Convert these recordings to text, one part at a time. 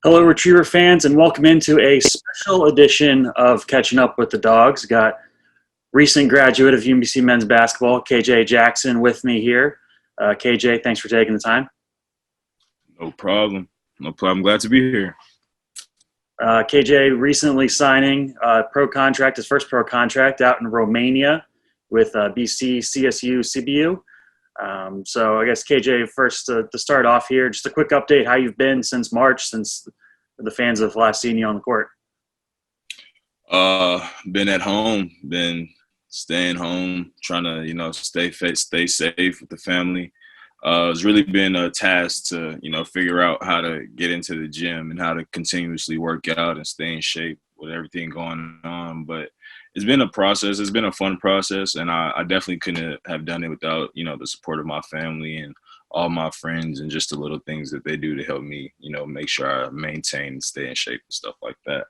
Hello, Retriever fans, and welcome into a special edition of Catching Up with the Dogs. Got recent graduate of UMBC men's basketball, KJ Jackson, with me here. KJ, thanks for taking the time. No problem. No problem. Glad to be here. KJ recently signing pro contract, his first pro contract out in Romania with BC CSU CBU. So I guess KJ, first to start off here, just a quick update how you've been since March, since the fans have last seen you on the court. Been at home, been staying home, trying to stay fit, stay safe with the family. It's really been a task to figure out how to get into the gym and how to continuously work out and stay in shape with everything going on. But it's been a process. It's been a fun process, and I definitely couldn't have done it without the support of my family and all my friends and just the little things that they do to help me make sure I maintain and stay in shape and stuff like that.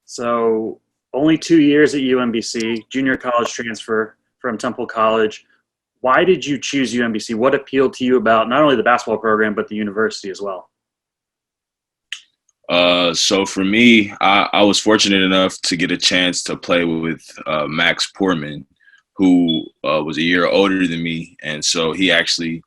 So only 2 years at UMBC, junior college transfer from Temple College. Why did you choose UMBC? What appealed to you about not only the basketball program, but the university as well? So for me, I was fortunate enough to get a chance to play with Max Portman, who was a year older than me. And so he actually,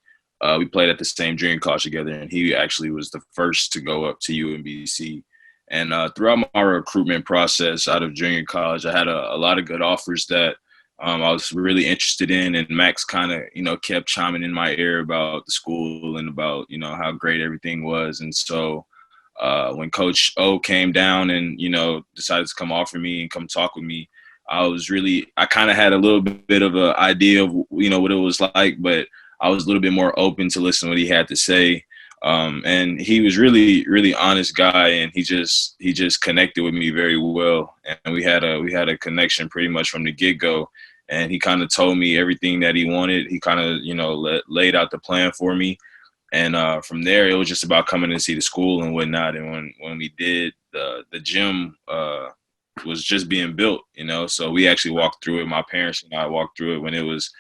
we played at the same junior college together, and he actually was the first to go up to UMBC. And throughout my recruitment process out of junior college, I had a lot of good offers that I was really interested in, and Max kind of, kept chiming in my ear about the school and about, how great everything was. And so when Coach O came down and, decided to come offer me and come talk with me, I kind of had a little bit of an idea of, what it was like, but I was a little bit more open to listen to what he had to say. And he was really, really honest guy, and he just connected with me very well. And we had a connection pretty much from the get-go. And he kind of told me everything that he wanted. He kind of, laid out the plan for me. And from there, it was just about coming to see the school and whatnot. And when we did, the gym was just being built, So we actually walked through it. My parents and I walked through it when it was,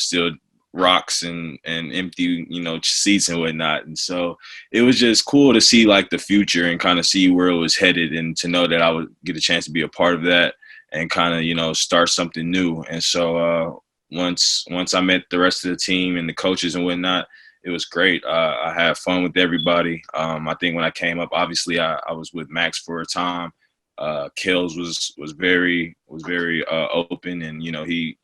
still rocks and empty, seats and whatnot. And so it was just cool to see like the future and kind of see where it was headed, and to know that I would get a chance to be a part of that and kind of, start something new. And so once I met the rest of the team and the coaches and whatnot, it was great. I had fun with everybody. I think when I came up, obviously I was with Max for a time. Kales was very open, and he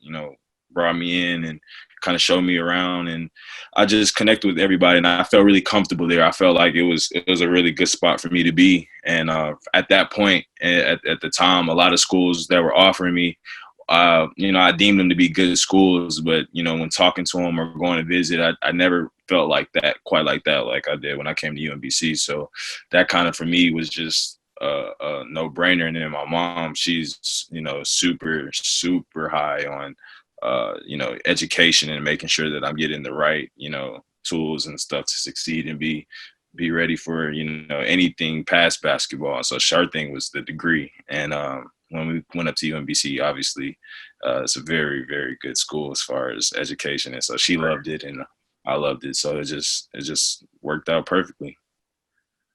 brought me in and kind of showed me around, and I just connected with everybody, and I felt really comfortable there. I felt like it was a really good spot for me to be. And at that point, at the time, a lot of schools that were offering me, I deemed them to be good schools, but when talking to them or going to visit, I never felt like that, quite like that, like I did when I came to UMBC. So that kind of for me was just a no-brainer. And then my mom, she's super, super high on education and making sure that I'm getting the right tools and stuff to succeed and be ready for anything past basketball. So our thing was the degree. And when we went up to UMBC, obviously it's a very, very good school as far as education, and so she loved it and I loved it. So it just worked out perfectly.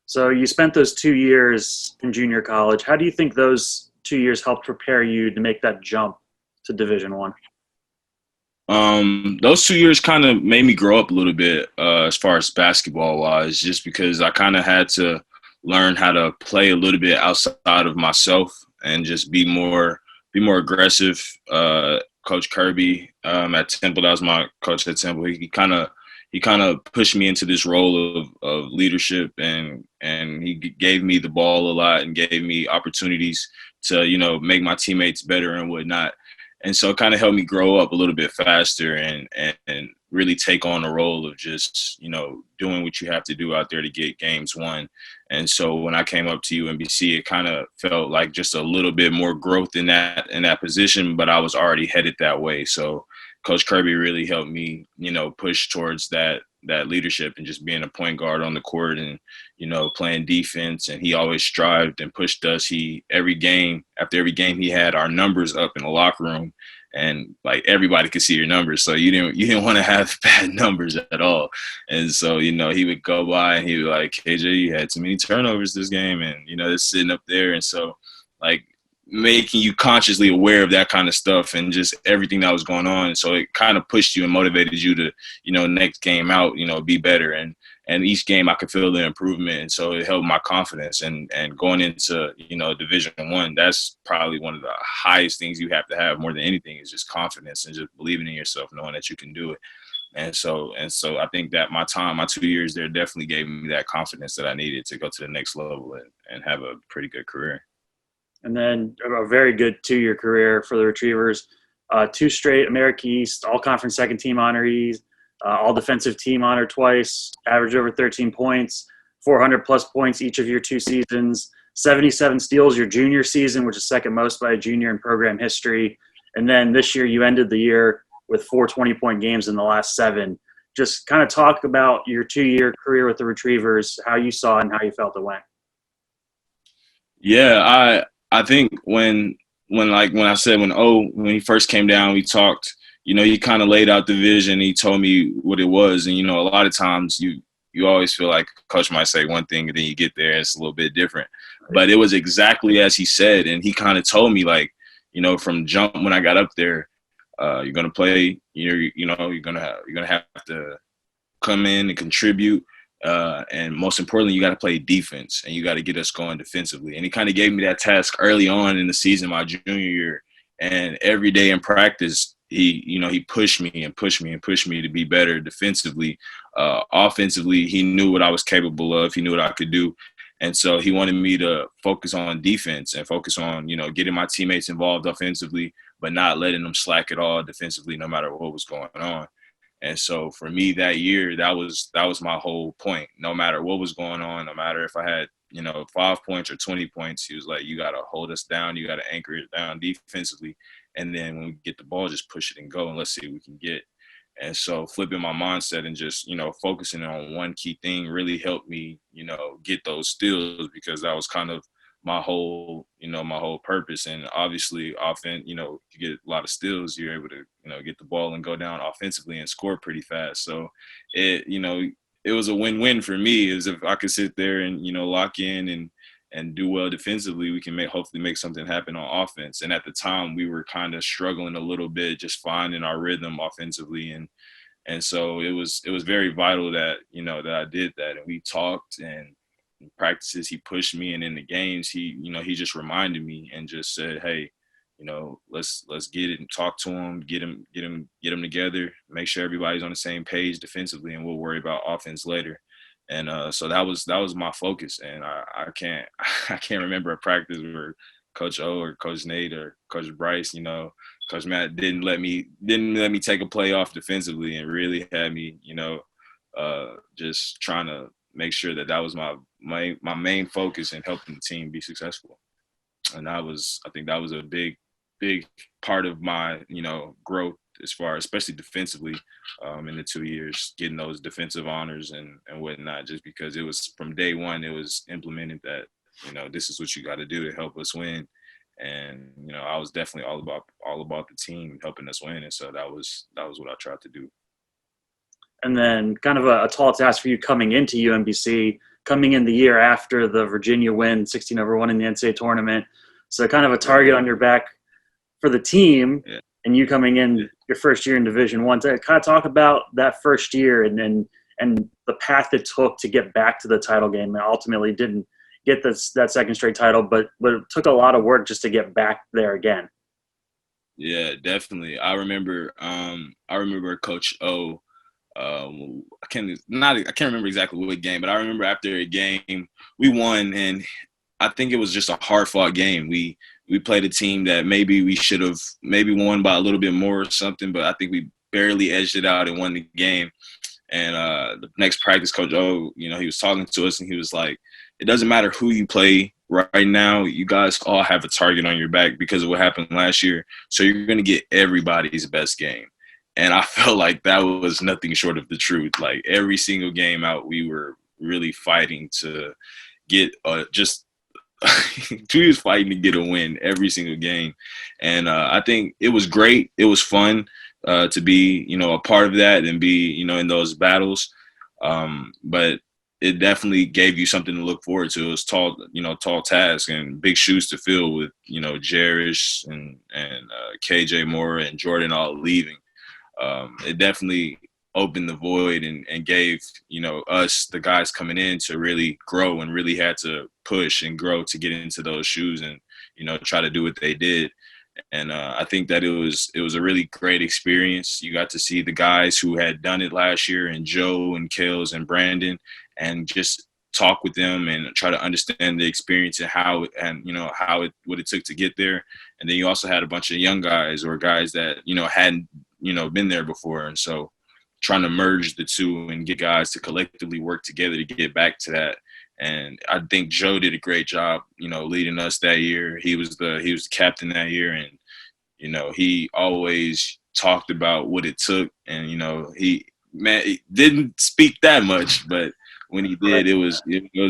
So you spent those 2 years in junior college. How do you think those 2 years helped prepare you to make that jump to Division I? Those 2 years kind of made me grow up a little bit as far as basketball wise, just because I kind of had to learn how to play a little bit outside of myself and just be more aggressive. Coach Kirby at Temple, that was my coach at Temple. He kind of pushed me into this role of leadership, and he gave me the ball a lot and gave me opportunities to make my teammates better and whatnot. And so it kind of helped me grow up a little bit faster and really take on the role of just, doing what you have to do out there to get games won. And so when I came up to UMBC, it kind of felt like just a little bit more growth in that position, but I was already headed that way. So Coach Kirby really helped me, push towards that leadership and just being a point guard on the court and, playing defense. And he always strived and pushed us. After every game, he had our numbers up in the locker room. and like everybody could see your numbers, so you didn't want to have bad numbers at all. And so he would go by and he would like, KJ, you had too many turnovers this game, and it's sitting up there. And so like making you consciously aware of that kind of stuff and just everything that was going on. So it kind of pushed you and motivated you to, next game out, be better. And each game I could feel the improvement. And so it helped my confidence. And going into, Division I, that's probably one of the highest things you have to have more than anything is just confidence and just believing in yourself, knowing that you can do it. And so I think that my 2 years there definitely gave me that confidence that I needed to go to the next level and have a pretty good career. And then a very good 2-year career for the Retrievers. 2 straight America East All-Conference second-team honorees, All-Defensive Team honor twice, average over 13 points, 400-plus points each of your 2 seasons, 77 steals your junior season, which is second most by a junior in program history. And then this year you ended the year with 4 20-point games in the last 7. Just kind of talk about your 2-year career with the Retrievers, how you saw it and how you felt it went. Yeah, I think when he first came down, we talked, he kind of laid out the vision. He told me what it was. And, a lot of times you always feel like coach might say one thing and then you get there and it's a little bit different. But it was exactly as he said. And he kind of told me like, from jump when I got up there, you're going to play, you're going to have to come in and contribute. And most importantly, you got to play defense and you got to get us going defensively. And he kind of gave me that task early on in the season, my junior year. And every day in practice, he pushed me and pushed me and pushed me to be better defensively. Offensively, he knew what I was capable of. He knew what I could do. And so he wanted me to focus on defense and focus on, getting my teammates involved offensively, but not letting them slack at all defensively, no matter what was going on. And so for me that year, that was my whole point. No matter what was going on, no matter if I had, 5 points or 20 points, he was like, you got to hold us down. You got to anchor it down defensively. And then when we get the ball, just push it and go and let's see what we can get. And so flipping my mindset and just, focusing on one key thing really helped me, get those steals because that was kind of my whole purpose. And obviously offense, you get a lot of steals, you're able to, get the ball and go down offensively and score pretty fast. So it was a win-win for me is if I could sit there and, lock in and do well defensively, we can hopefully make something happen on offense. And at the time we were kind of struggling a little bit, just finding our rhythm offensively. And so it was very vital that, that I did that. And we talked and in practices, he pushed me, and in the games, he just reminded me and just said, "Hey, let's get it and talk to him, get him together, make sure everybody's on the same page defensively, and we'll worry about offense later." And so that was my focus, and I can't remember a practice where Coach O or Coach Nate or Coach Bryce, Coach Matt didn't let me take a play off defensively, and really had me, just trying to make sure that was my main focus in helping the team be successful. And I think that was a big part of my, growth as far, especially defensively, in the 2 years, getting those defensive honors and whatnot, just because it was from day one, it was implemented that, this is what you got to do to help us win. And, I was definitely all about the team helping us win. And so that was what I tried to do. And then kind of a tall task for you coming into UMBC, coming in the year after the Virginia win, 16-1 in the NCAA tournament. So kind of a target on your back for the team, yeah. And you coming in your first year in Division I. To kind of talk about that first year and the path it took to get back to the title game. And ultimately didn't get that second straight title, but it took a lot of work just to get back there again. Yeah, definitely. I remember Coach O. I can't remember exactly what game, but I remember after a game we won, and I think it was just a hard fought game. We played a team that maybe we should have won by a little bit more or something, but I think we barely edged it out and won the game. And the next practice, Coach O, he was talking to us and he was like, "It doesn't matter who you play right now. You guys all have a target on your back because of what happened last year. So you're going to get everybody's best game." And I felt like that was nothing short of the truth. Like every single game out, we were really fighting to get just we was fighting to get a win every single game, and I think it was great. It was fun to be, a part of that and be, in those battles. But it definitely gave you something to look forward to. It was tall task and big shoes to fill with, Jarish and KJ Moore and Jordan all leaving. It definitely opened the void and gave, us, the guys coming in, to really grow, and really had to push and grow to get into those shoes and, try to do what they did. And I think that it was a really great experience. You got to see the guys who had done it last year, and Joe and Kales and Brandon, and just talk with them and try to understand the experience and what it took to get there. And then you also had a bunch of young guys, or guys that hadn't been there before, and so trying to merge the two and get guys to collectively work together to get back to that. And I think Joe did a great job, leading us that year. He was the captain that year, and he always talked about what it took. And he didn't speak that much, but when he did, it was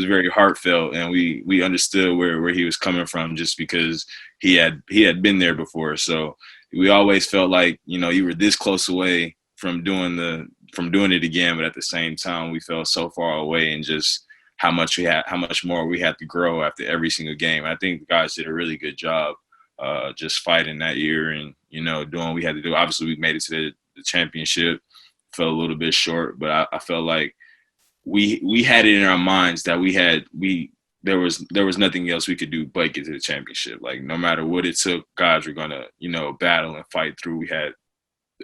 very heartfelt, and we understood where he was coming from, just because he had been there before. So we always felt like you were this close away from doing it again, but at the same time we felt so far away, and just how much more we had to grow after every single game. I think the guys did a really good job just fighting that year and doing what we had to do. Obviously we made it to the championship, fell a little bit short, but I felt like we had it in our minds that there was nothing else we could do but get to the championship. Like, no matter what it took, guys were gonna battle and fight through. We had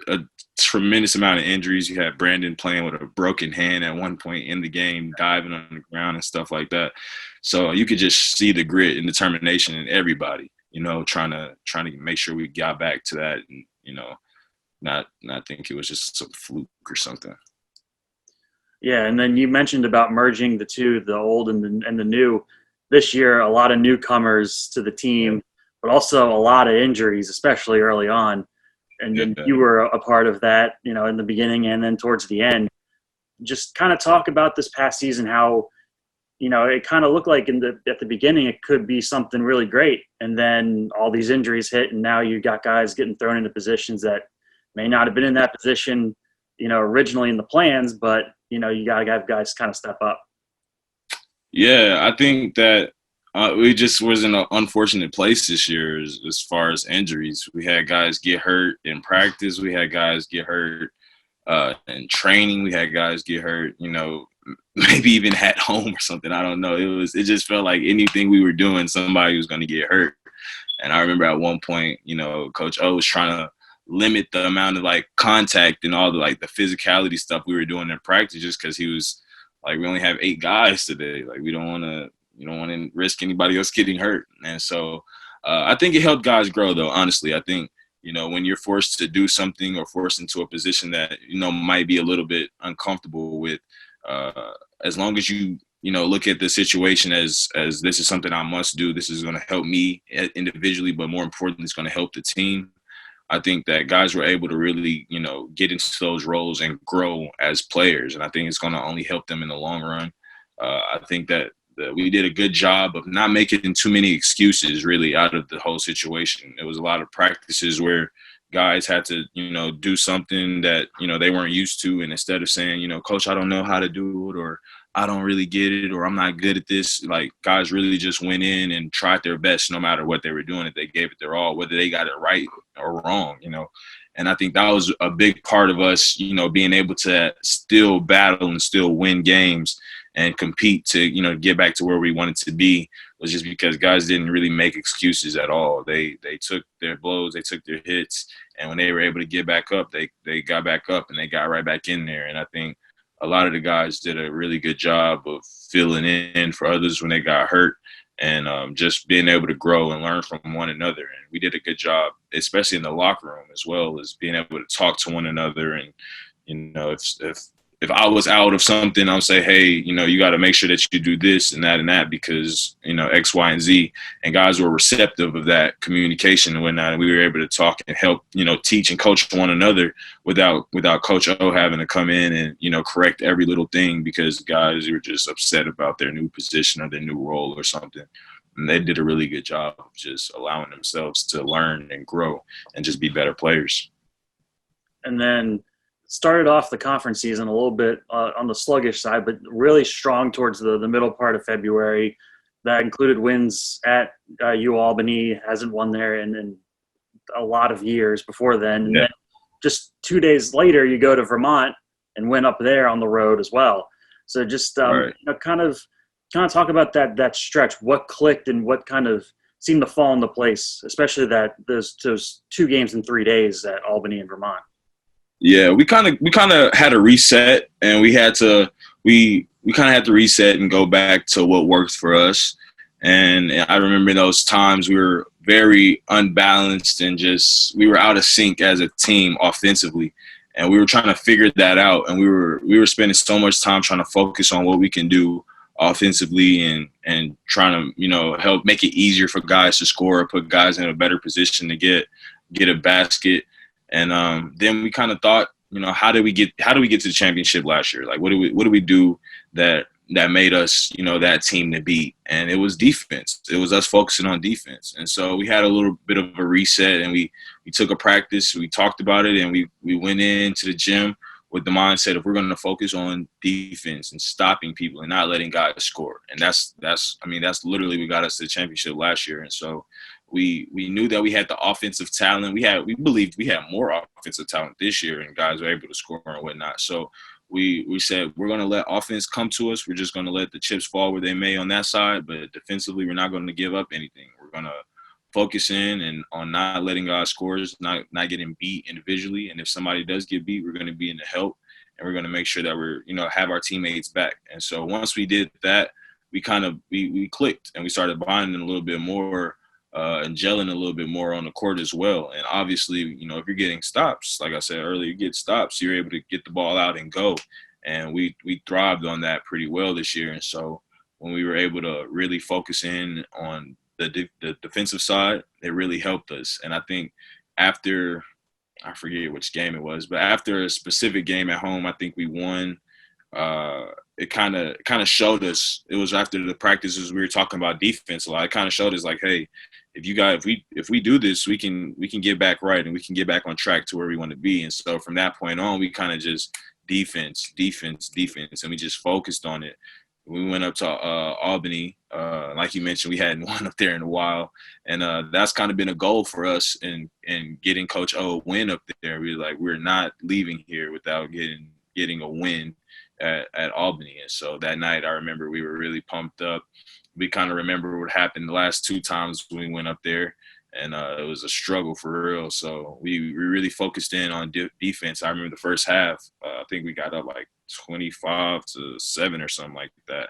a tremendous amount of injuries. You had Brandon playing with a broken hand at one point in the game, diving on the ground and stuff like that. So you could just see the grit and determination in everybody, trying to make sure we got back to that, and not think it was just some fluke or something. Yeah, and then you mentioned about merging the two, the old and the new. This year, a lot of newcomers to the team, but also a lot of injuries, especially early on. And then you were a part of that, in the beginning and then towards the end. Just kind of talk about this past season, how, it kind of looked like at the beginning it could be something really great. And then all these injuries hit, and now you got guys getting thrown into positions that may not have been in that position, originally in the plans, but, you got to have guys kind of step up. Yeah, I think that we just was in an unfortunate place this year as far as injuries. We had guys get hurt in practice. We had guys get hurt in training. We had guys get hurt, maybe even at home or something. I don't know. It just felt like anything we were doing, somebody was going to get hurt. And I remember at one point, Coach O was trying to limit the amount of contact and all the the physicality stuff we were doing in practice, just because he was like, we only have 8 guys today. Like, we don't want to risk anybody else getting hurt. And so I think it helped guys grow, though. Honestly, I think, when you're forced to do something or forced into a position that, might be a little bit uncomfortable with, as long as you look at the situation as this is something I must do, this is going to help me individually, but more importantly, it's going to help the team. I think that guys were able to really, get into those roles and grow as players. And I think it's going to only help them in the long run. I think that we did a good job of not making too many excuses really out of the whole situation. There was a lot of practices where guys had to, do something that, they weren't used to. And instead of saying, Coach, I don't know how to do it, or I don't really get it, or I'm not good at this, guys really just went in and tried their best no matter what they were doing. If they gave it their all, whether they got it right or wrong, And I think that was a big part of us, being able to still battle and still win games and compete to, get back to where we wanted to be, was just because guys didn't really make excuses at all. They took their blows, they took their hits, and when they were able to get back up, they got back up and they got right back in there. And I think a lot of the guys did a really good job of filling in for others when they got hurt, and just being able to grow and learn from one another. And we did a good job, especially in the locker room, as well as being able to talk to one another. And, if I was out of something, I'll say, hey, you got to make sure that you do this and that because, X, Y, and Z. And guys were receptive of that communication and whatnot. And we were able to talk and help, teach and coach one another without Coach O having to come in and, correct every little thing because guys were just upset about their new position or their new role or something. And they did a really good job of just allowing themselves to learn and grow and just be better players. And then started off the conference season a little bit on the sluggish side, but really strong towards the middle part of February. That included wins at U Albany, hasn't won there in a lot of years before then. And Yeah. then just 2 days later, you go to Vermont and win up there on the road as well. So just Right. kind of talk about that stretch. What clicked and what kind of seemed to fall into place, especially those 2 games in 3 days at Albany and Vermont. Yeah, we kind of had a reset, and we kind of had to reset and go back to what worked for us. And I remember those times we were very unbalanced and we were out of sync as a team offensively, and we were trying to figure that out. And we were spending so much time trying to focus on what we can do offensively and trying to help make it easier for guys to score, put guys in a better position to get a basket. And then we kind of thought, how do we get to the championship last year? Like, what do we do that made us, that team to beat? And it was defense. It was us focusing on defense. And so we had a little bit of a reset, and we took a practice. We talked about it, and we went into the gym with the mindset of we're going to focus on defense and stopping people and not letting guys score. And that's literally what got us to the championship last year. And so we knew that we had the offensive talent. We believed we had more offensive talent this year, and guys were able to score and whatnot. So we said we're going to let offense come to us. We're just going to let the chips fall where they may on that side, but defensively we're not going to give up anything. We're going to focus in and on not letting guys score, not getting beat individually. And if somebody does get beat, we're going to be in the help, and we're going to make sure that we're have our teammates back. And so once we did that, we clicked, and we started bonding a little bit more. And gelling a little bit more on the court as well. And obviously, if you're getting stops, like I said earlier, you get stops, you're able to get the ball out and go. And we thrived on that pretty well this year. And so when we were able to really focus in on the defensive side, it really helped us. And I think after, I forget which game it was, but after a specific game at home, I think we won. It kind of showed us. It was after the practices we were talking about defense a lot. It kind of showed us like, hey, if we do this, we can get back right, and we can get back on track to where we want to be. And so from that point on, we kind of just defense, and we just focused on it. We went up to Albany, like you mentioned, we hadn't won up there in a while, and that's kind of been a goal for us in getting Coach O a win up there. We're not leaving here without getting a win at Albany. And so that night, I remember we were really pumped up. We kind of remember what happened the last 2 times when we went up there, and it was a struggle for real. So we really focused in on defense. I remember the first half, I think we got up like 25-7 or something like that.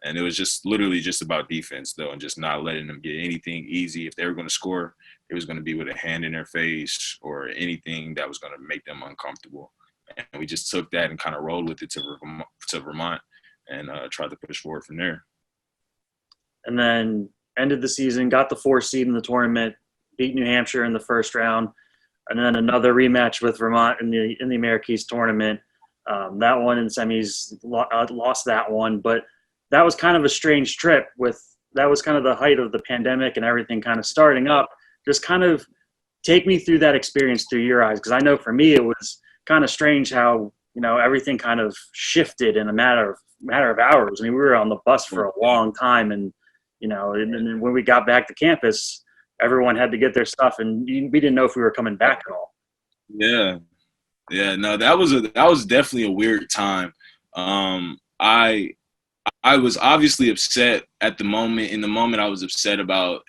And it was just literally just about defense, though, and just not letting them get anything easy. If they were going to score, it was going to be with a hand in their face or anything that was going to make them uncomfortable. And we just took that and kind of rolled with it to Vermont and tried to push forward from there. And then ended the season, got the 4 seed in the tournament, beat New Hampshire in the first round, and then another rematch with Vermont in the Americas tournament. That one in semis, lost that one, but that was kind of a strange trip. That was kind of the height of the pandemic and everything kind of starting up. Just kind of take me through that experience through your eyes, because I know for me it was kind of strange how everything kind of shifted in a matter of hours. I mean, we were on the bus for a long time, and and when we got back to campus, everyone had to get their stuff, and we didn't know if we were coming back at all. Yeah. No, that was definitely a weird time. I was obviously upset at the moment. In the moment, I was upset about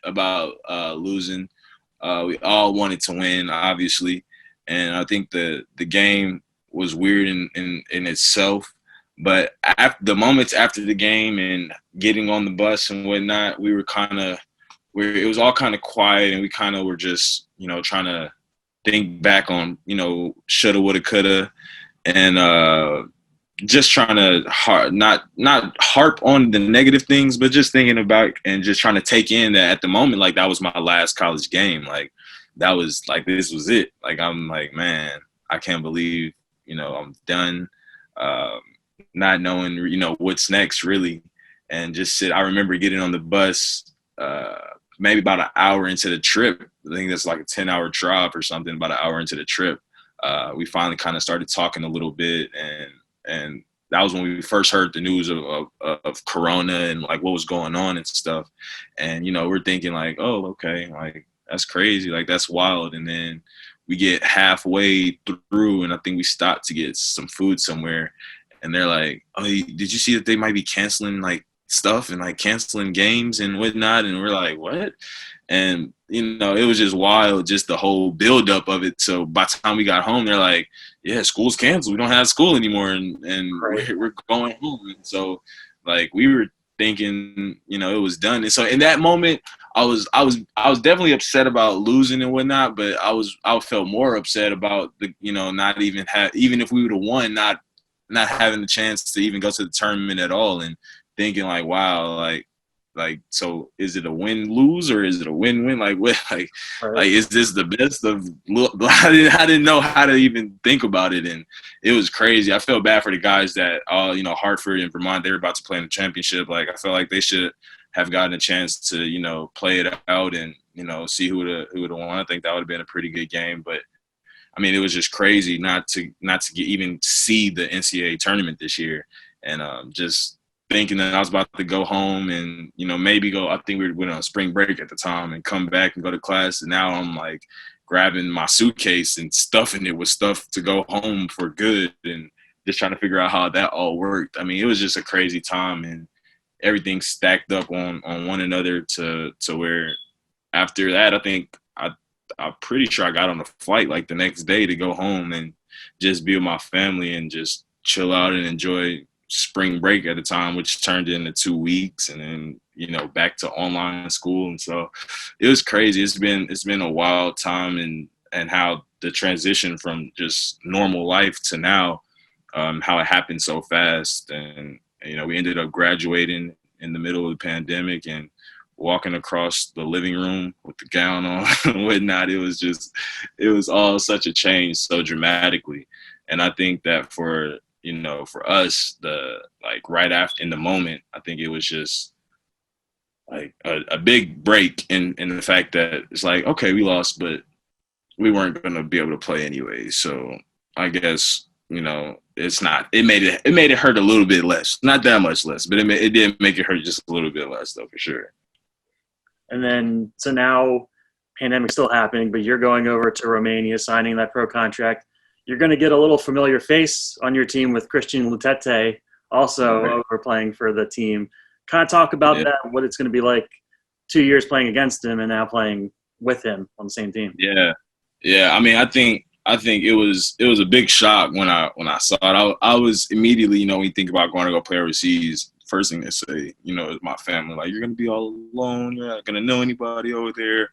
losing. We all wanted to win, obviously, and I think the game was weird in itself. But the moments after the game and getting on the bus and whatnot, it was all kind of quiet, and we kind of were just, trying to think back on, shoulda, woulda, coulda, and just trying to not harp on the negative things, but just thinking about and just trying to take in that at the moment, like that was my last college game. Like that was like, this was it. Like, I'm like, man, I can't believe, I'm done. Not knowing, what's next really. And I remember getting on the bus uh, maybe about an hour into the trip. I think that's like a 10-hour drive or something. About an hour into the trip, we finally kind of started talking a little bit, and that was when we first heard the news of Corona and like what was going on and stuff. And we're thinking like, oh, okay, like that's crazy, like that's wild. And then we get halfway through, and I think we stopped to get some food somewhere, and they're like, oh, did you see that they might be canceling like stuff and like canceling games and whatnot? And we're like, what? And it was just wild, just the whole buildup of it. So by the time we got home, they're like, yeah, school's canceled, we don't have school anymore, and Right. we're going home. And so like we were thinking it was done. And so in that moment, I was definitely upset about losing and whatnot, but I felt more upset about the not even if we would have won, not having the chance to even go to the tournament at all, and thinking like, wow, like so is it a win lose or is it a win win, like what, like is this the best of I didn't know how to even think about it. And it was crazy. I felt bad for the guys that Hartford and Vermont, they were about to play in the championship. Like I felt like they should have gotten a chance to play it out and see who would have won. I think that would have been a pretty good game. But I mean, it was just crazy not to even see the NCAA tournament this year, and just thinking that I was about to go home and maybe go. I think we went on spring break at the time and come back and go to class. And now I'm like grabbing my suitcase and stuffing it with stuff to go home for good, and just trying to figure out how that all worked. I mean, it was just a crazy time, and everything stacked up on one another to where after that, I think I'm pretty sure I got on a flight like the next day to go home and just be with my family and just chill out and enjoy spring break at the time, which turned into 2 weeks, and then back to online school. And so it was crazy. It's been a wild time, and how the transition from just normal life to now, how it happened so fast. And we ended up graduating in the middle of the pandemic and walking across the living room with the gown on and whatnot. It was all such a change so dramatically. And I think that for us, the like right after in the moment, I think it was just like a big break in the fact that it's like, okay, we lost, but we weren't going to be able to play anyway. So I guess, it's not, it made it hurt a little bit less, not that much less, but it did make it hurt just a little bit less though, for sure. And then, so now pandemic's still happening, but you're going over to Romania, signing that pro contract. You're going to get a little familiar face on your team with Christian Lutete also over playing for the team. Kind of talk about that, what it's going to be like 2 years playing against him and now playing with him on the same team. Yeah. I mean, I think it was a big shock when I saw it. I was immediately, when you think about going to go play overseas, first thing they say, is my family, like, you're going to be all alone. You're not going to know anybody over there.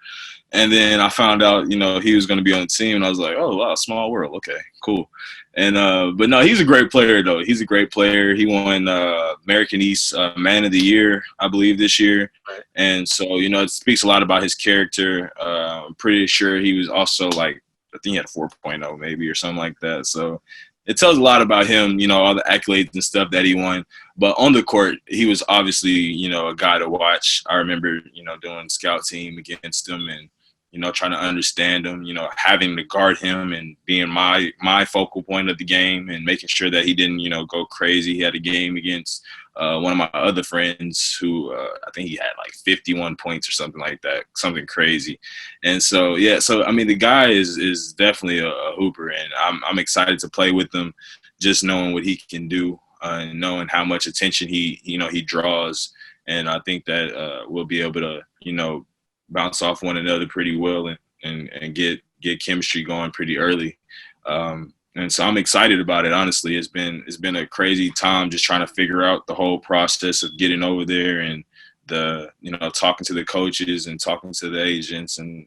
And then I found out, he was going to be on the team, and I was like, oh, wow, small world. Okay, cool. And but no, he's a great player, though. He's a great player. He won American East Man of the Year, I believe, this year. Right. And so, it speaks a lot about his character. I'm pretty sure he was also like, I think he had a 4.0 maybe or something like that. So it tells a lot about him, all the accolades and stuff that he won. But on the court, he was obviously, a guy to watch. I remember, doing scout team against him and, trying to understand him, having to guard him and being my focal point of the game and making sure that he didn't, go crazy. He had a game against one of my other friends who I think he had like 51 points or something like that, something crazy. And so, yeah, so, I mean, the guy is definitely a hooper, and I'm excited to play with him, just knowing what he can do and knowing how much attention he draws. And I think that we'll be able to, bounce off one another pretty well and get chemistry going pretty early. And so I'm excited about it. Honestly, it's been a crazy time just trying to figure out the whole process of getting over there and the, talking to the coaches and talking to the agents and,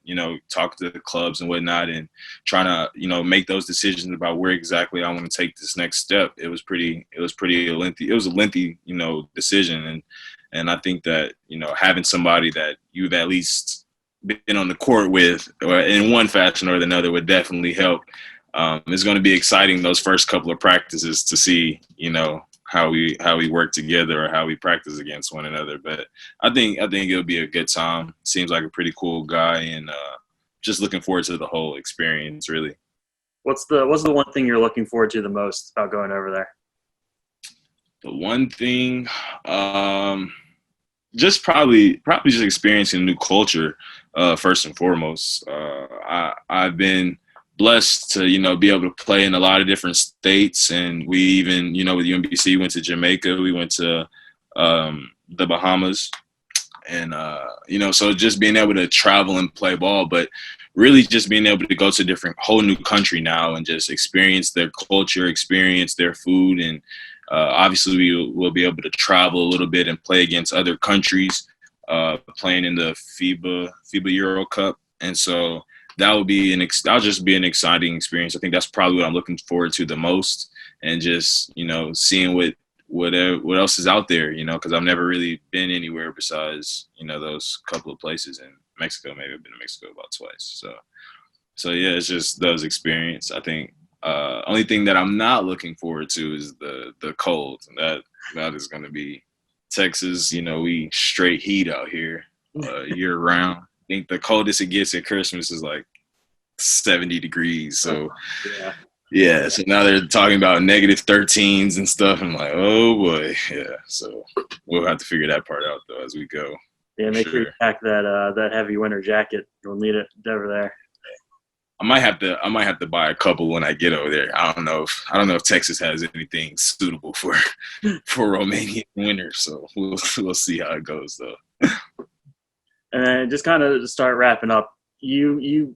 talking to the clubs and whatnot and trying to, make those decisions about where exactly I want to take this next step. It was a lengthy, decision. And I think that, having somebody that you've at least been on the court with or in one fashion or another would definitely help. It's going to be exciting those first couple of practices to see, how we work together or how we practice against one another. But I think it'll be a good time. Seems like a pretty cool guy, and just looking forward to the whole experience. Really, What's the one thing you're looking forward to the most about going over there? the one thing, just probably just experiencing a new culture, first and foremost. I've been blessed to be able to play in a lot of different states, and we even with UMBC went to Jamaica, we went to the Bahamas, and so just being able to travel and play ball, but really just being able to go to a different whole new country now and just experience their culture, experience their food, and obviously we will be able to travel a little bit and play against other countries, playing in the FIBA Euro Cup, and so that'll just be an exciting experience. I think that's probably what I'm looking forward to the most, and just seeing what else is out there, because I've never really been anywhere besides those couple of places in Mexico. Maybe I've been to Mexico about twice. So yeah, it's just those experience. I think only thing that I'm not looking forward to is the cold. That is going to be Texas. We straight heat out here year round. I think the coldest it gets at Christmas is like 70 degrees. So Yeah. yeah, so now they're talking about -13s and stuff. I'm like, oh boy, yeah. So we'll have to figure that part out though as we go. Yeah, For make sure you sure. pack that heavy winter jacket. You'll need it over there. I might have to buy a couple when I get over there. I don't know if Texas has anything suitable for Romanian winter. So we'll see how it goes though. And then just kind of to start wrapping up, you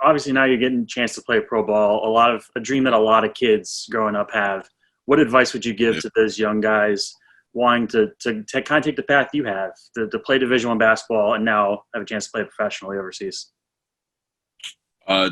obviously now you're getting a chance to play pro ball. A dream that a lot of kids growing up have. What advice would you give Yeah. to those young guys wanting to kind of take the path you have to play Division I basketball and now have a chance to play professionally overseas?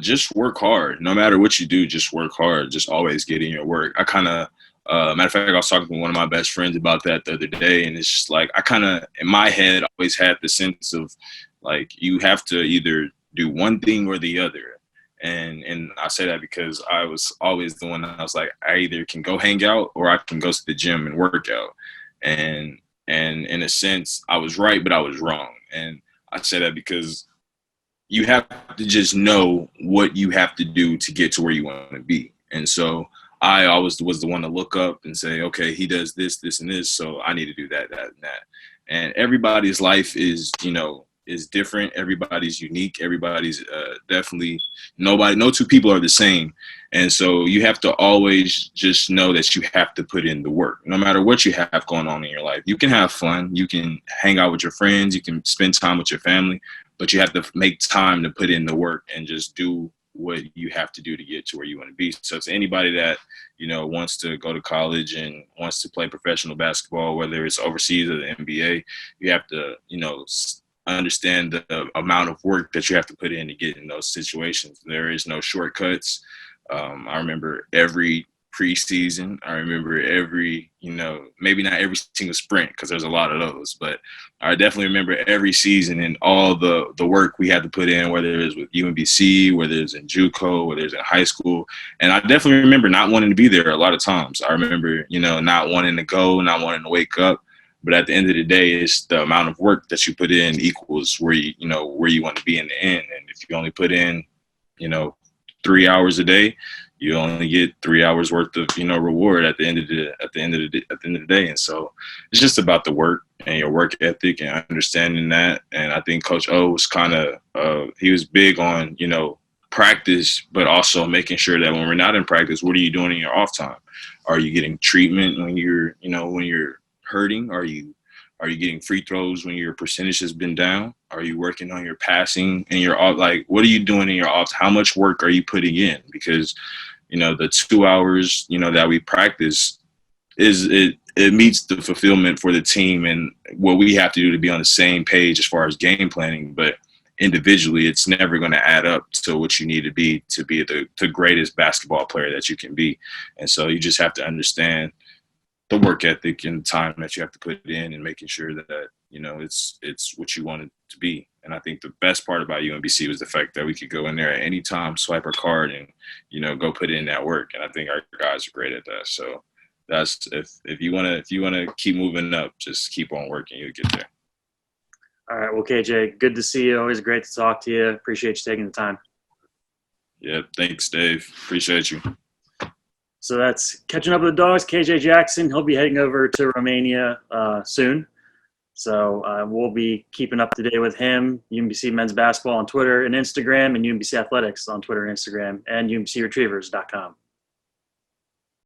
Just work hard. No matter what you do, just work hard. Just always get in your work. I kind of, matter of fact, I was talking to one of my best friends about that the other day, and it's just like I kind of, in my head, always had the sense of like you have to either do one thing or the other. And I say that because I was always the one that I was like, I either can go hang out or I can go to the gym and work out. And in a sense, I was right, but I was wrong. And I say that because you have to just know what you have to do to get to where you want to be. And so I always was the one to look up and say, okay, he does this, this, and this, so I need to do that, that, and that. And everybody's life is different. Everybody's unique. Everybody's definitely no two people are the same. And so you have to always just know that you have to put in the work, no matter what you have going on in your life. You can have fun. You can hang out with your friends. You can spend time with your family, but you have to make time to put in the work and just do what you have to do to get to where you want to be. So to anybody that, wants to go to college and wants to play professional basketball, whether it's overseas or the NBA, you have to, understand the amount of work that you have to put in to get in those situations. There is no shortcuts. I remember every preseason. I remember every, maybe not every single sprint because there's a lot of those, but I definitely remember every season and all the work we had to put in, whether it was with UMBC, whether it's in JUCO, whether it's in high school. And I definitely remember not wanting to be there a lot of times. I remember, not wanting to go, not wanting to wake up. But at the end of the day, it's the amount of work that you put in equals where you want to be in the end. And if you only put in, you know, 3 hours a day, you only get 3 hours worth of reward at the end of the day. And so it's just about the work and your work ethic and understanding that. And I think Coach O was kind of he was big on practice, but also making sure that when we're not in practice, what are you doing in your off time? Are you getting treatment when you're hurting? Are you getting free throws when your percentage has been down? Are you working on your passing and your off? Like, what are you doing in your off? How much work are you putting in? Because the 2 hours that we practice it meets the fulfillment for the team and what we have to do to be on the same page as far as game planning. But individually, it's never going to add up to what you need to be the greatest basketball player that you can be. And so you just have to understand the work ethic and time that you have to put in and making sure that it's what you want it to be. And I think the best part about UMBC was the fact that we could go in there at any time, swipe our card, and go put in that work. And I think our guys are great at that. So that's if you wanna keep moving up, just keep on working. You'll get there. All right. Well, KJ, good to see you. Always great to talk to you. Appreciate you taking the time. Yeah, thanks, Dave. Appreciate you. So that's catching up with the Dogs. KJ Jackson, he'll be heading over to Romania soon. So we'll be keeping up to date with him, UMBC Men's Basketball on Twitter and Instagram, and UMBC Athletics on Twitter and Instagram, and UMBCRetrievers.com.